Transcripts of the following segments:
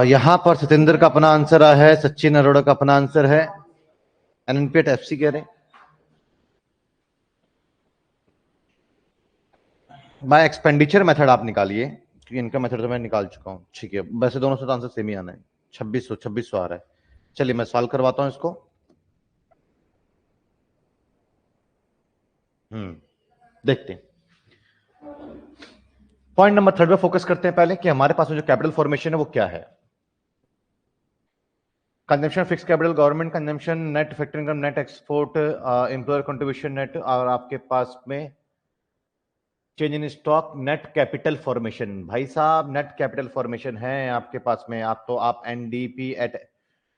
यहाँ पर सतेंद्र का अपना आंसर है, सचिन अरोड़ा का अपना आंसर है, एनएनपी एफसी कह रहे हैं। बाय एक्सपेंडिचर मेथड आप निकालिए, क्योंकि इनका मेथड तो मैं निकाल चुका हूँ। ठीक है, वैसे दोनों से तो आंसर सेम ही आना है। 2600 आ रहा है। चलिए मैं सॉल्व करवाता हूँ इसको। देखते हैं। पॉइंट नंबर 3 पे फोकस करते हैं पहले कि हमारे पास में जो कैपिटल फॉर्मेशन है वो क्या है। Consumption, fix capital, government consumption, net factory income, net export, employer contribution net, और आपके पास में change in stock, net capital formation. भाई साहब नेट कैपिटल फॉर्मेशन है आपके पास में। आप एनडीपी एट,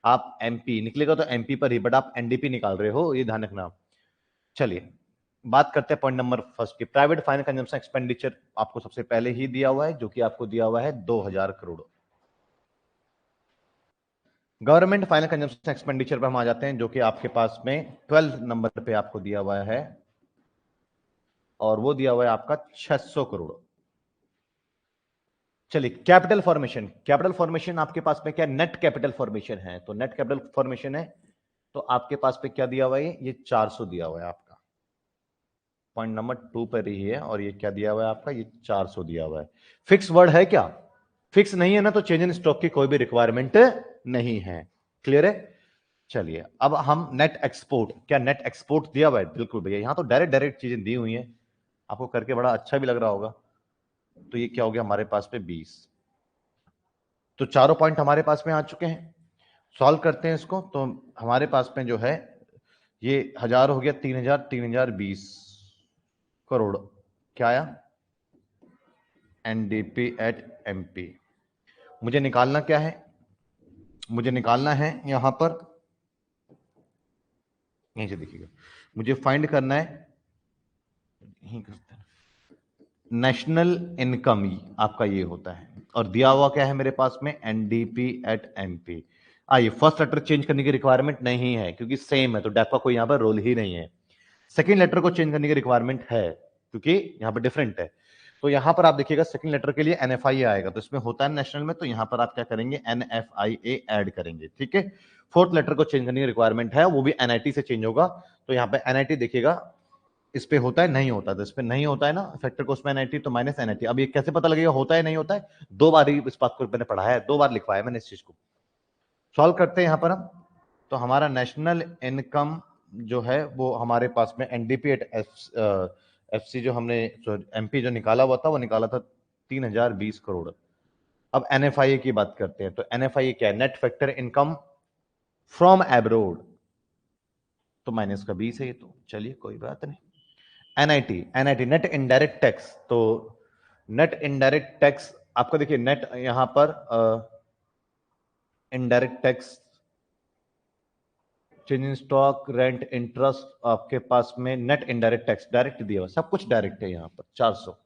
आप एमपी निकलेगा तो एमपी पर ही, बट आप एनडीपी निकाल रहे हो, ये ध्यान रखना। चलिए बात करते हैं पॉइंट नंबर फर्स्ट की। प्राइवेट फाइनेंस कंजम्पशन एक्सपेंडिचर आपको सबसे पहले ही दिया हुआ है, जो कि आपको दिया हुआ है 2000 crore. Government final consumption expenditure पर हम आ जाते हैं, जो कि आपके पास में 12 नंबर पे आपको दिया हुआ है, और वो दिया हुआ है आपका 600 करोड़। चलिए कैपिटल फॉर्मेशन, कैपिटल फॉर्मेशन आपके पास में क्या, नेट कैपिटल फॉर्मेशन है, तो नेट कैपिटल फॉर्मेशन है तो आपके पास पे क्या दिया हुआ है, ये 400 दिया हुआ है आपका। पॉइंट नंबर 2 पर ही है, और ये क्या दिया हुआ है आपका, ये 400 दिया हुआ है। फिक्स वर्ड है क्या, फिक्स नहीं है ना, तो चेंज इन स्टॉक की कोई भी रिक्वायरमेंट नहीं है। क्लियर है। चलिए अब हम नेट एक्सपोर्ट, क्या नेट एक्सपोर्ट दिया हुआ है, बिल्कुल भैया, यहां तो डायरेक्ट डायरेक्ट चीजें दी हुई हैं, आपको करके बड़ा अच्छा भी लग रहा होगा। तो ये क्या हो गया हमारे पास पे 20। तो चारों पॉइंट हमारे पास में आ चुके हैं। सॉल्व करते हैं इसको, तो हमारे पास में जो है ये 1000 हो गया, 3000, 3020 करोड़ क्या आया, एनडीपी एट एमपी। मुझे निकालना क्या है, मुझे निकालना है यहां पर, यहीं से देखिएगा, मुझे फाइंड करना है, यहीं करते हैं, नेशनल इनकम आपका ये होता है, और दिया हुआ क्या है मेरे पास में, एनडीपी एट एमपी। आइए, फर्स्ट लेटर चेंज करने की रिक्वायरमेंट नहीं है क्योंकि सेम है, तो डेफ का कोई यहां पर रोल ही नहीं है। सेकंड लेटर को चेंज करने की रिक्वायरमेंट है क्योंकि यहां पर डिफरेंट है। तो यहां पर आप देखिएगा सेकंड लेटर के लिए एनएफआई आएगा, तो इसमें होता है नेशनल में, तो यहां पर आप क्या करेंगे, एनएफआईए ऐड करेंगे। ठीक है। फोर्थ लेटर को चेंज करने की रिक्वायरमेंट है, वो भी एनआईटी से चेंज होगा, तो यहां पे एनआईटी देखिएगा, इस पे होता है नहीं होता, तो इस पे नहीं होता है ना फैक्टर को, उसमें एनआईटी तो माइनस एनआईटी। अब ये कैसे पता लगेगा होता है नहीं होता है, 2 बार ही इस बात को मैंने पढ़ा है, 2 बार लिखवाया मैंने इस चीज को। सॉल्व करते हैं यहां पर हम, तो हमारा नेशनल इनकम जो है वो हमारे पास में एनडीपी एट एफसी जो हमने एमपी जो निकाला हुआ था, वो निकाला था 3020 करोड़। अब एनएफआईए की बात करते हैं, तो एनएफआईए क्या है, net factor income from abroad, तो माइनस का 20 है ये, तो चलिए कोई बात नहीं। NIT, NIT net indirect tax, तो नेट इनडायरेक्ट टैक्स आपका देखिए, नेट यहां पर indirect tax, change in stock, rent, interest, आपके पास में नेट इनडायरेक्ट टैक्स डायरेक्ट दिया हुआ, सब कुछ डायरेक्ट है यहां पर 400।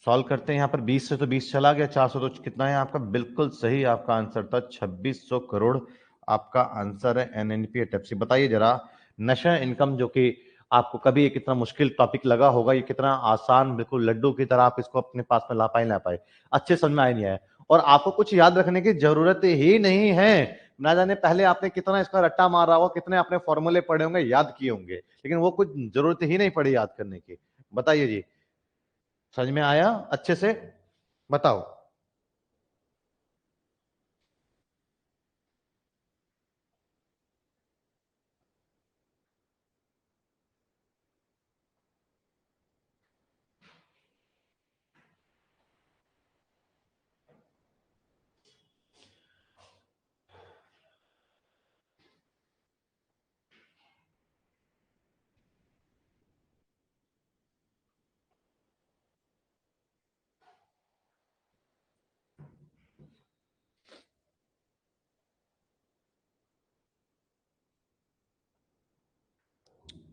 सॉल्व करते हैं यहां पर, 20 से तो 20 चला गया, 400 तो कितना है आपका, बिल्कुल सही आपका आंसर था 2600 करोड़ आपका आंसर है एनएनपी टेप्सी। बताइए जरा, नेशनल इनकम जो कि आपको कभी ये कितना मुश्किल टॉपिक लगा होगा, ये कितना आसान, बिल्कुल लड्डू की तरह आप इसको अपने पास में ला पाए ना पाए, अच्छे समझ में आए नहीं आए, और आपको कुछ याद रखने की जरूरत ही नहीं है। ना जाने पहले आपने कितना इसका रट्टा मारा होगा, कितने आपने फॉर्मूले पढ़े होंगे, याद किए होंगे, लेकिन वो कुछ जरूरत ही नहीं पड़ी याद करने की। बताइए जी, समझ में आया अच्छे से, बताओ।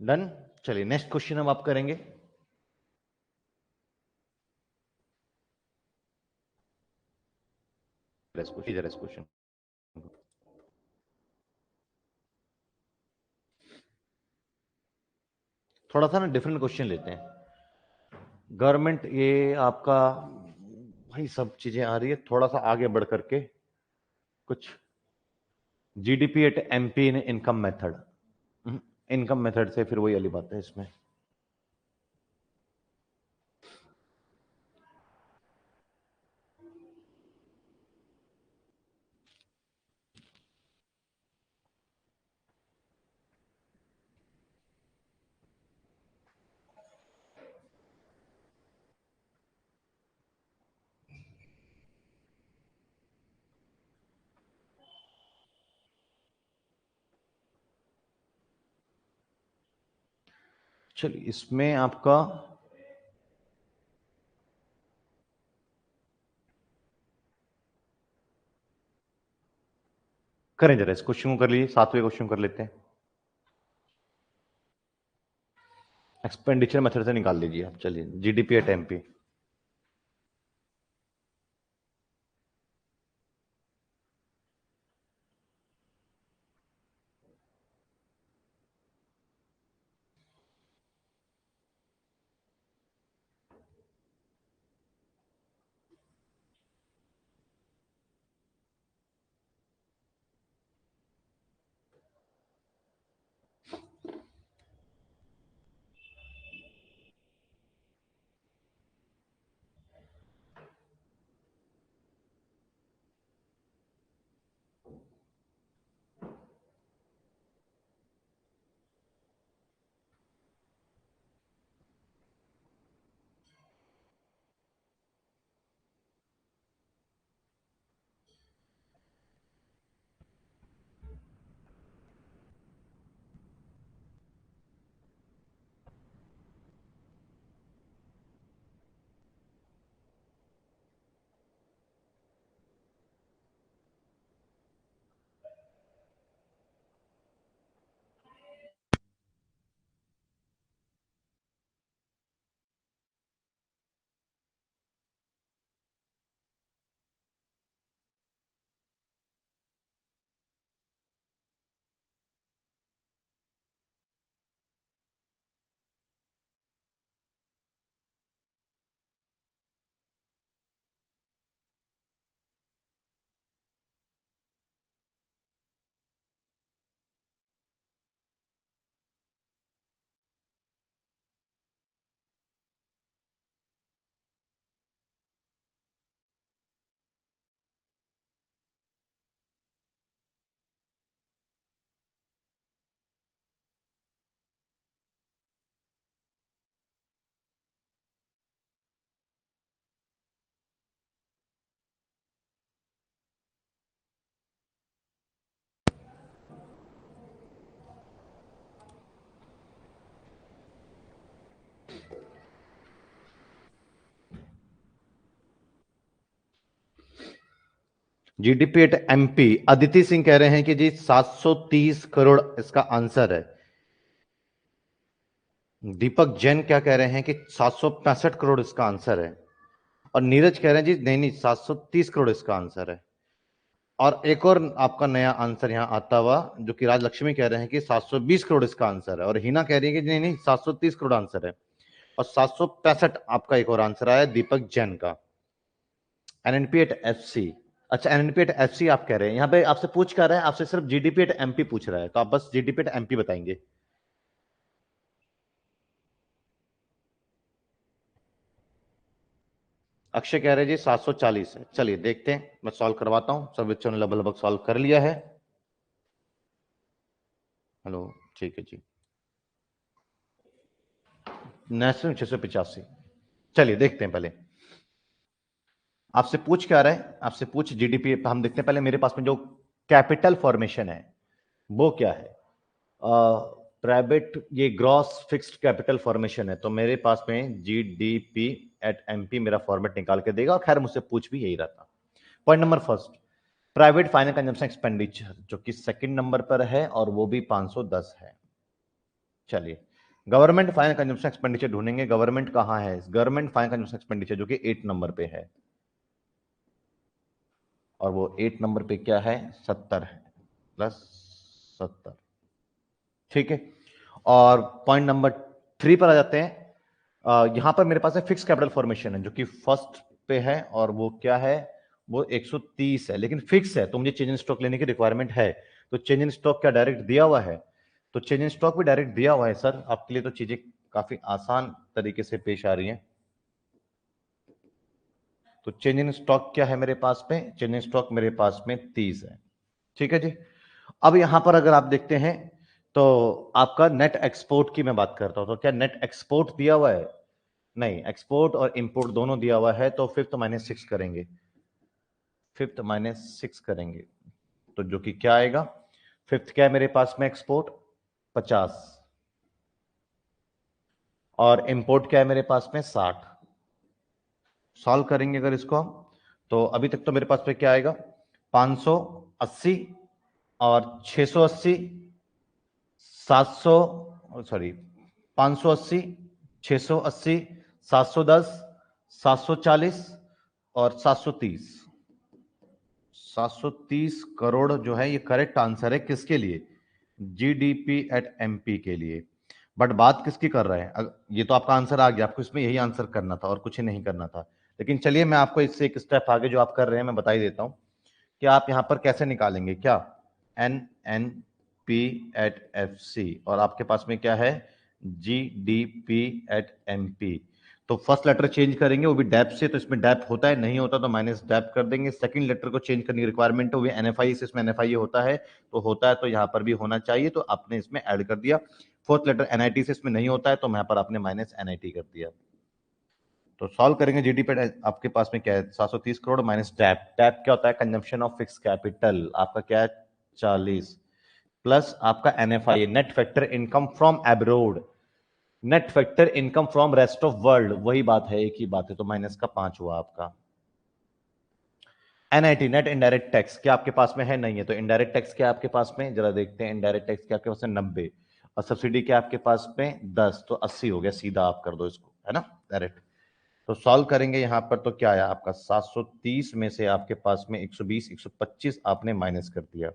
डन। चलिए नेक्स्ट क्वेश्चन हम आप करेंगे। क्वेश्चन थोड़ा सा ना डिफरेंट क्वेश्चन लेते हैं। गवर्नमेंट ये आपका भाई सब चीजें आ रही है, थोड़ा सा आगे बढ़ करके कुछ GDP at MP in income method, income method से फिर वही वाली बात है इसमें। चलिए इसमें आपका करें जरा, इस क्वेश्चन को कर लीजिए, 7वें क्वेश्चन कर लेते हैं। एक्सपेंडिचर मेथड से निकाल लीजिए आप, चलिए GDP at MP. GDP at MP, Aditi Singh कह रहे हैं कि जी 730 करोड़ इसका आंसर है। दीपक जैन क्या कह रहे हैं कि 765 करोड़ इसका आंसर है। और नीरज कह रहे हैं जी नहीं नहीं 730 करोड़ इसका आंसर है। और एक और आपका नया आंसर यहां आता हुआ जो कि राजलक्ष्मी कह रहे हैं कि 720 करोड़ इसका आंसर है। और हिना कह रही है कि नहीं नहीं 730 करोड़ आंसर है। और 765 आपका एक और आंसर आया दीपक जैन का। एनएनपी एट एफसी, अच्छा एनएनपी एट एफसी आप कह रहे हैं, यहां पे आपसे पूछ कर रहा है, आपसे सिर्फ जीडीपी एट एमपी पूछ रहा है, तो आप बस जीडीपी एट एमपी बताएंगे। अक्षय कह रहे हैं जी 740 है। चलिए देखते हैं, मैं सॉल्व करवाता हूं। सब बच्चों ने लगभग सॉल्व कर लिया है। हेलो, ठीक है जी। नेशनल 685। चलिए देखते हैं पहले आपसे पूछ क्या रहा है। आपसे पूछ जीडीपी, हम देखते हैं पहले मेरे पास में जो कैपिटल फॉर्मेशन है वो क्या है। प्राइवेट ये ग्रॉस फिक्स्ड कैपिटल फॉर्मेशन है, तो मेरे पास में जीडीपी एट एमपी मेरा फॉर्मेट निकाल के देगा। और खैर मुझसे पूछ भी यही रहता। Point number first, private final consumption expenditure जो कि सेकंड नंबर पर है और वो भी 510 है। चलिए गवर्नमेंट फाइनल कंजम्पशन एक्सपेंडिचर ढूंढेंगे। गवर्नमेंट कहां है, गवर्नमेंट फाइनल कंजम्पशन एक्सपेंडिचर जो कि 8 नंबर पे है। और वो 8 नंबर पे क्या है, 70 है, प्लस 70। ठीक है। और पॉइंट नंबर 3 पर आ जाते हैं। यहां पर मेरे पास है फिक्स कैपिटल फॉर्मेशन है जो कि फर्स्ट पे है और वो क्या है, वो 130 है, लेकिन फिक्स है तो मुझे चेंज इन स्टॉक लेने की रिक्वायरमेंट है। तो चेंज इन स्टॉक क्या डायरेक्ट दिया हुआ है? तो चेंज इन स्टॉक भी डायरेक्ट दिया हुआ है सर, आपके लिए तो चीजें काफी आसान तरीके से पेश आ रही हैं। तो चेंज इन स्टॉक क्या है मेरे पास में? चेंज इन स्टॉक मेरे पास में 30 है। ठीक है जी। अब यहां पर अगर आप देखते हैं तो आपका नेट एक्सपोर्ट की मैं बात करता हूं, तो क्या नेट एक्सपोर्ट दिया हुआ है? नहीं, एक्सपोर्ट और इंपोर्ट दोनों दिया हुआ है, तो फिफ्थ माइनस सिक्स करेंगे, फिफ्थ माइनस सिक्स करेंगे तो जो कि क्या आएगा, फिफ्थ क्या है मेरे पास में? एक्सपोर्ट 50 और इंपोर्ट क्या है मेरे पास में? 60। सॉल्व करेंगे अगर इसको हम, तो अभी तक तो मेरे पास में क्या आएगा, 580 और 680, 700, सॉरी 580, 680, 710, 740 और 730। 730 करोड़ जो है ये करेक्ट आंसर है किसके लिए? जीडीपी एट एमपी के लिए। बट बात किसकी कर रहे हैं? ये तो आपका आंसर आ गया, आपको इसमें यही आंसर करना था और कुछ ही नहीं करना था। लेकिन चलिए मैं आपको इससे एक स्टेप आगे जो आप कर रहे हैं मैं बता ही देता हूं कि आप यहां पर कैसे निकालेंगे। क्या? N N P at F C और आपके पास में क्या है? G D P at M P. तो फर्स्ट लेटर चेंज करेंगे वो भी डैप से, तो इसमें डैप होता है, नहीं होता तो माइनस डैप कर देंगे। सेकंड लेटर को चेंज करने की रिक्वायरमेंट है, वो भी एनएफआई से, इसमें एनएफआई होता है तो होता है, तो यहाँ पर भी होना चाहिए तो आपने इसमें ऐड कर दिया। फोर्थ लेटर एनआईटी से इसमें नहीं होता है तो यहाँ पर आपने माइनस एनआईटी कर दिया। तो सॉल्व करेंगे जीडीपी आपके पास में क्या है, 730 करोड़ माइनस टैप। टैप क्या होता है? Consumption of fix capital. आपका क्या है? 40 प्लस आपका NFI net factor income from abroad, net factor income from rest of world, वही बात है, एक ही बात है, तो माइनस का 5 हुआ आपका। एनआईटी नेट इनडायरेक्ट टैक्स क्या आपके पास में है? नहीं है, तो इनडायरेक्ट टैक्स क्या आपके पास में, जरा देखते हैं। इनडायरेक्ट टैक्स क्या आपके पास है? 90 और सब्सिडी क्या आपके पास में? 10, तो 80 हो गया, सीधा आप कर दो इसको, है ना, डायरेक्ट। तो सॉल्व करेंगे यहां पर तो क्या आया आपका, 730 में से आपके पास में 120, 125 आपने माइनस कर दिया।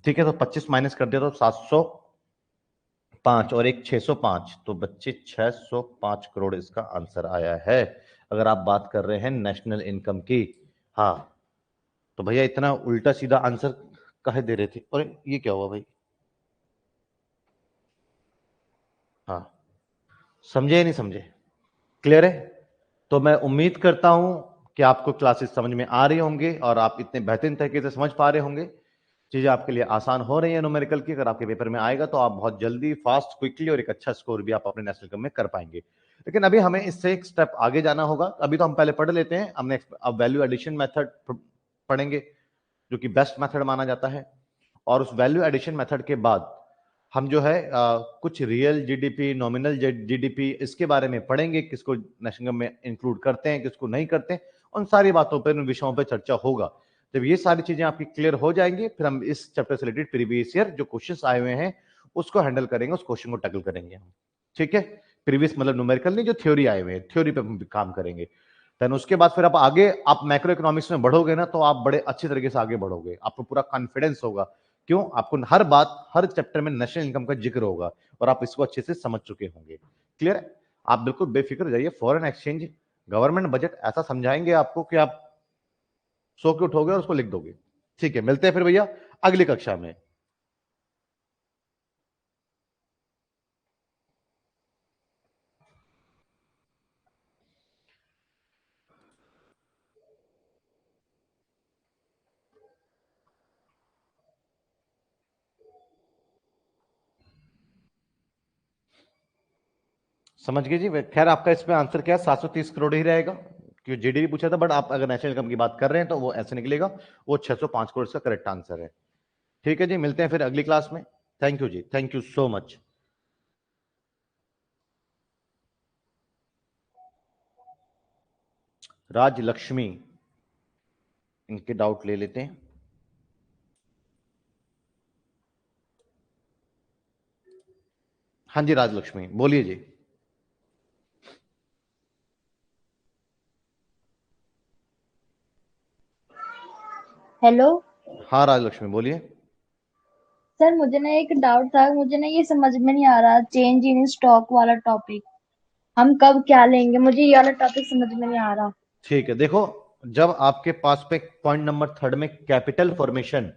ठीक है, तो 25 माइनस कर दिया तो 705 और एक 605, तो बच्चे 605 करोड़ इसका आंसर आया है, अगर आप बात कर रहे हैं नेशनल इनकम की। हाँ, तो भैया इतना उल्टा सीधा आंसर कहे दे रहे थे, और ये क्या हुआ भाई? हाँ, समझे या नहीं समझे? क्लियर है? तो मैं उम्मीद करता हूं कि आपको क्लासेस समझ में आ रही होंगे और आप इतने बेहतरीन तरीके से समझ पा रहे होंगे, चीजें आपके लिए आसान हो रही है न्यूमेरिकल की। अगर आपके पेपर में आएगा तो आप बहुत जल्दी, फास्ट, क्विकली और एक अच्छा स्कोर भी आप अपने नेशनल इनकम में कर पाएंगे। लेकिन अभी हमें इससे एक स्टेप आगे जाना होगा। अभी तो हम पहले पढ़ लेते हैं, हमने अब वैल्यू एडिशन मेथड पढ़ेंगे जो कि बेस्ट मेथड माना जाता है। और उस वैल्यू एडिशन मेथड के बाद हम जो है कुछ रियल जीडीपी, नॉमिनल जीडीपी, इसके बारे में पढ़ेंगे, किसको नेशनल इनकम में इंक्लूड करते हैं, किसको नहीं करते हैं। उन सारी बातों पर, उन विषयों पर चर्चा होगा। जब ये सारी चीजें आपकी क्लियर हो जाएंगी फिर हम इस चैप्टर से रिलेटेड प्रीवियस ईयर जो क्वेश्चंस आए हुए हैं उसको हैंडल करेंगे, उस क्वेश्चन को टैकल करेंगे हम। ठीक है, प्रीवियस मतलब न्यूमेरिकल नहीं, जो थ्योरी आए हुए हैं, थ्योरी पे हम काम करेंगे। देन उसके बाद फिर आप आगे, आप मैक्रो इकोनॉमिक्स में बढ़ोगे ना, तो आप बड़े अच्छे तरीके से आगे बढ़ोगे, आपको पूरा कॉन्फिडेंस होगा। क्यों? आपको हर बात, हर चैप्टर में नेशनल इनकम का जिक्र होगा और आप इसको अच्छे से समझ चुके होंगे। क्लियर है? आप बिल्कुल बेफिक्र जाइए। फॉरेन एक्सचेंज, गवर्नमेंट बजट ऐसा समझाएंगे आपको कि आप सो के उठोगे और उसको लिख दोगे। ठीक है, मिलते हैं फिर भैया अगली कक्षा में। समझ गए जी? खैर आपका इसमें आंसर क्या है, 730 करोड़ ही रहेगा, क्योंकि जीडीपी पूछा था, बट आप अगर नेशनल इनकम की बात कर रहे हैं तो वो ऐसे निकलेगा, वो 605 करोड़ का करेक्ट आंसर है। ठीक है जी, मिलते हैं फिर अगली क्लास में। थैंक यू जी, thank you so much. Raj Lakshmi, इनके डाउट ले लेते हैं। हाँ जी, राज लक्ष्मी बोलिए जी। हेलो हाँ राज लक्ष्मी बोलिए। सर, मुझे ना एक डाउट था। मुझे ना ये समझ में नहीं आ रहा, चेंज इन स्टॉक वाला टॉपिक। हम कब क्या लेंगे, मुझे ये वाला टॉपिक समझ में नहीं आ रहा। ठीक है, देखो, जब आपके पास पे पॉइंट नंबर थर्ड में कैपिटल फॉर्मेशन,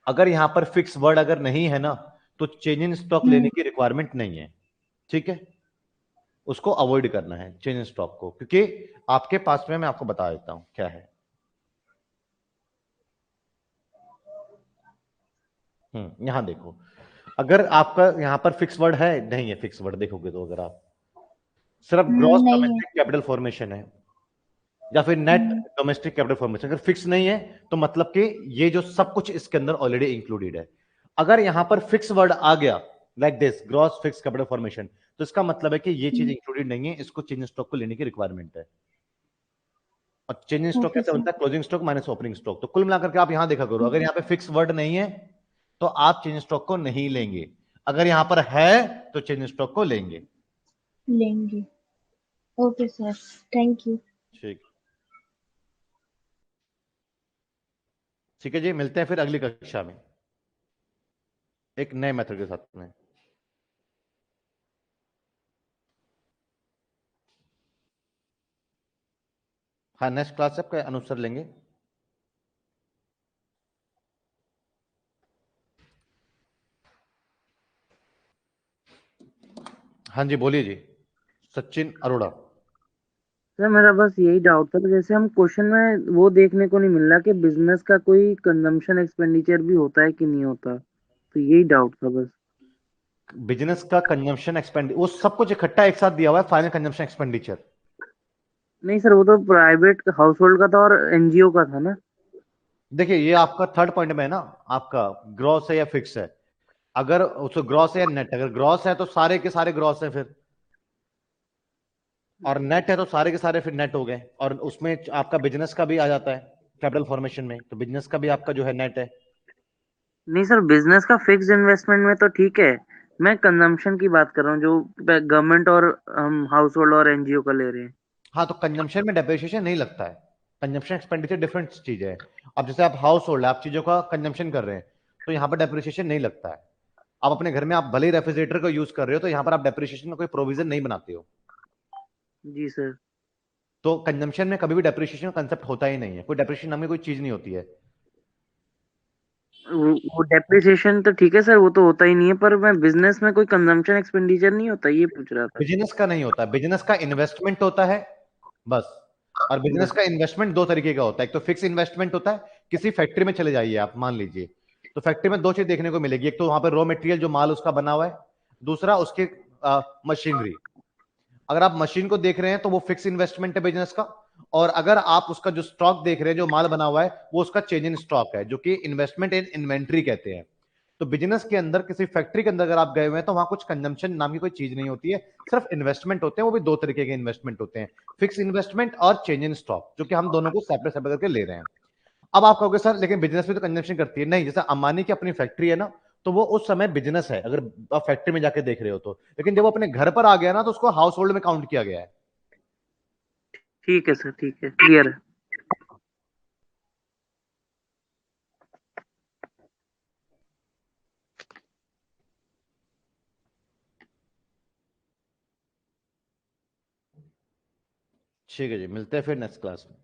अगर यहां पर फिक्स वर्ड अगर नहीं है ना, तो चेंज इन स्टॉक लेने हम्म। की रिक्वायरमेंट नहीं है। ठीक है, उसको अवॉइड करना है चेंज इन स्टॉक को, क्योंकि आपके पास में, मैं आपको बता देता हूं क्या है। यहां देखो, अगर आपका यहां पर फिक्स वर्ड है, नहीं है फिक्स वर्ड, देखोगे तो अगर आप सिर्फ ग्रॉस नहीं है। डोमेस्टिक कैपिटल फॉर्मेशन है या फिर नेट हम्म। डोमेस्टिक कैपिटल फॉर्मेशन, अगर फिक्स नहीं है तो मतलब कि ये जो सब कुछ इसके अंदर ऑलरेडी इंक्लूडेड है। अगर यहां पर फिक्स वर्ड आ गया like this gross fix capital formation, तो इसका मतलब है कि ये चीज हम्म। इंक्लूडेड नहीं है, इसको चेंज स्टॉक को लेने की रिक्वायरमेंट है। और चेंज स्टॉक ओके कैसे सर। बनता है? Closing stock minus opening stock. तो कुल मिलाकर के आप यहां देखा करो, अगर यहां पे फिक्स वर्ड नहीं है तो आप चेंज स्टॉक को नहीं लेंगे, अगर यहां पर है तो चेंज स्टॉक को लेंगे। लेंगे। Okay sir. Thank you. ठीक, ठीक है जी, मिलते हैं फिर अगली कक्षा में एक नए मेथड के साथ में। हाँ, नेक्स्ट क्लास से आपका अनुसर लेंगे। हाँ जी, बोलिए जी, सचिन अरोड़ा। सर मेरा बस यही डाउट था, जैसे हम क्वेश्चन में वो देखने को नहीं मिल रहा कि बिजनेस का कोई कंजम्पशन एक्सपेंडिचर भी होता है कि नहीं होता, तो यही डाउट था बस। बिजनेस का कंजम्पशन एक्सपेंड, वो सब कुछ इकट्ठा एक साथ दिया हुआ है, फाइनल कंजम्पशन एक्सपेंडिचर। नहीं सर, वो तो प्राइवेट हाउस होल्ड का था और एनजीओ का था ना। देखिए, ये आपका थर्ड पॉइंट में है ना, आपका ग्रॉस है या फिक्स है। अगर उसको ग्रॉस है या नेट, अगर ग्रॉस है तो सारे के सारे ग्रॉस है फिर, और नेट है तो सारे के सारे फिर नेट हो गए, और उसमें आपका बिजनेस का भी आ जाता है कैपिटल फॉर्मेशन में, तो बिजनेस का भी आपका जो है नेट है। नहीं सर, बिजनेस का फिक्स इन्वेस्टमेंट में तो ठीक है, मैं कंजम्पशन की बात कर रहा हूँ जो गवर्नमेंट और हम हाउस होल्ड और एनजीओ का ले रहे हैं। हाँ, तो कंजम्पशन में डेप्रिसिएशन नहीं लगता है, कंजम्पशन एक्सपेंडिचर डिफरेंट चीज है। अब जैसे आप हाउस होल्ड है, आप चीजों का कंजम्पशन कर रहे हैं, तो यहाँ पर डेप्रिसिएशन नहीं लगता है। आप अपने घर में आप भले ही रेफ्रिजरेटर को यूज कर रहे हो, तो यहाँ पर आप डेप्रिसिएशन का कोई प्रोविजन नहीं बनाते हो। जी सर। तो कंजम्पशन में कभी भी डेप्रिसिएशन का कंसेप्ट होता ही नहीं है, कोई डेप्रिसिएशन नाम की कोई चीज नहीं होती है। वो डेप्रिसिएशन तो ठीक है सर, वो तो होता ही नहीं है, पर मैं बिजनेस में कोई कंजम्पशन एक्सपेंडिचर नहीं होता ये पूछ रहा था। बिजनेस का नहीं होता, बिजनेस का इन्वेस्टमेंट होता है बस। और बिजनेस बस। का इन्वेस्टमेंट दो तरीके का होता है, एक तो फिक्स इन्वेस्टमेंट होता है, किसी फैक्ट्री में चले जाइए आप, मान लीजिए, तो फैक्ट्री में दो चीज देखने को मिलेगी, एक तो वहां पर रॉ मटेरियल जो माल उसका बना हुआ है, दूसरा उसके मशीनरी। अगर आप मशीन को देख रहे हैं तो वो फिक्स इन्वेस्टमेंट है बिजनेस का, और अगर आप उसका जो स्टॉक देख रहे हैं, जो माल बना हुआ है, वो उसका चेंज इन स्टॉक है, जो कि इन्वेस्टमेंट इन इन्वेंट्री कहते हैं। तो बिजनेस के अंदर, किसी फैक्ट्री के अंदर अगर आप गए हुए हैं, तो वहां कुछ कंजम्पशन नाम की कोई चीज नहीं होती है, सिर्फ इन्वेस्टमेंट होते हैं, वो भी दो तरीके के इन्वेस्टमेंट होते हैं, फिक्स इन्वेस्टमेंट और चेंज इन स्टॉक, जो कि हम दोनों को सेपरेट सेपरेट करके ले रहे हैं। अब आप कहोगे सर लेकिन बिजनेस भी तो कंजम्पशन करती है, नहीं, जैसे अंबानी की अपनी फैक्ट्री है ना, तो वो उस समय बिजनेस है अगर आप फैक्ट्री में जाके देख रहे हो तो, लेकिन जब वो अपने घर पर आ गया ना, तो उसको हाउस होल्ड में काउंट किया गया है। ठीक है सर, ठीक है, क्लियर है। ठीक है जी, मिलते हैं फिर नेक्स्ट क्लास में।